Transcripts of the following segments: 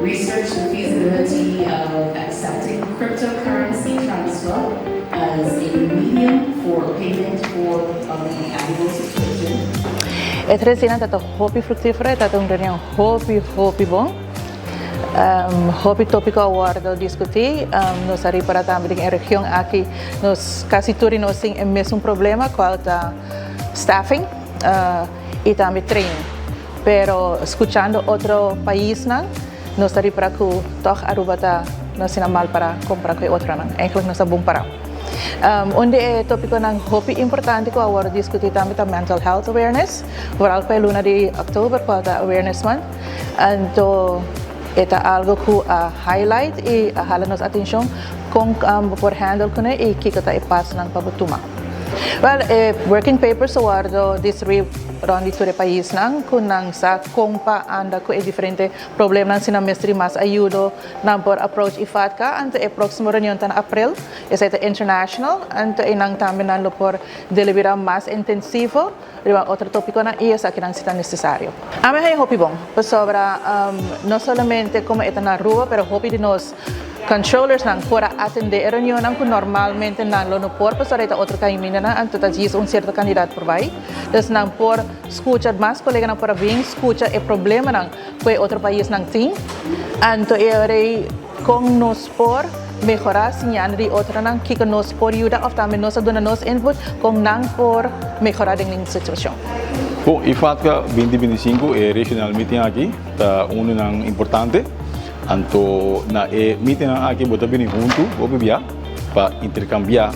research the feasibility of accepting cryptocurrency transfer as a medium for payment for the annual subscription. Etresinan tato hopi fructifera tatong reunião hopi bom. Hopi tópico aguardo discutir nos ari para também em região aqui nos quase tudo nós tem o mesmo problema qual tá staffing e também training. Pero escuchando outro país não nos ari para que toch aruba tá nos sina mal para comprar com outra não. Eigenlijk nos bom para. Onde é tópico ng hopi importante ko agora discutir também ta mental health awareness. Vooral pa luna de October qual tá awareness month. Então ito algo ko highlight e hala nos atensyon kung por handle ko na kikita ipas ng pabutuma. Well, working papers awardo distrib ron dito re país nang kunang sa kongpa anda ko diferente problema ng sinamestri mas ayudo nang por approach ifatka anto próximo reunião tan April ito international anto inang también nang por delibera mas intensivo riba otro tópico na iya sa kinang sita necessário. Ame hay hopi bong sobra no solamente como ito na rua pero hopi de nos controllers nang pora atender reunião nang normalmente nang lo no por pasar ito otro caminho na anto tagis un cierto candidato por vai des nang por escuchar mais colega nang por bem escucha e problema nang foi outro país nang ting anto e com nos por mejorar sinyan di outra nang kika nos por yuda of também nos aduna nos input com nang por mejorar ding situação. Bom, e fato que 2025 é regional meeting aqui, tá nang importante. Anto na meeting aqui bota bem junto, obvia, para intercambiar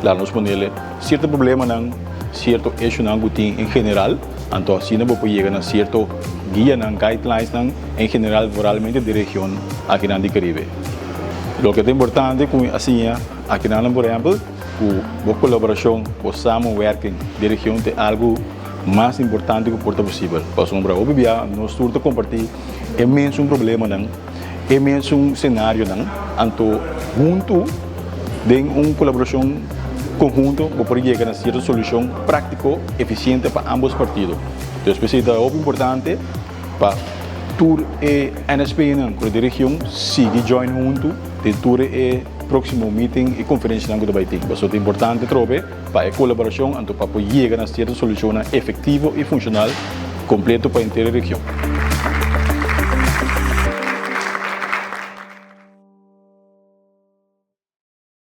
lá nos ponele certo problema nang certo issue nang gutin em general, anto assim não pode chegar na certo guia nang guidelines nang em general moralmente de região aqui na Caribe. Lo que é importante com assim aqui na por exemplo, o colaboração, o samo working de região é algo mais importante que porta possível. Para sombra obvia, nós turto compartilhar é mesmo problema nang é mesmo cenário não, anto junto de colaboração conjunto para poder chegar a certa solução prática eficiente para ambos partidos. Então, especialmente é importante para tour e NSP não, com a região siga join junto de tour e próximo meeting e conferência não do vai ter. Isso é importante trobe para a colaboração anto para poder chegar a certa solução efetiva e funcional completo para a inteira região.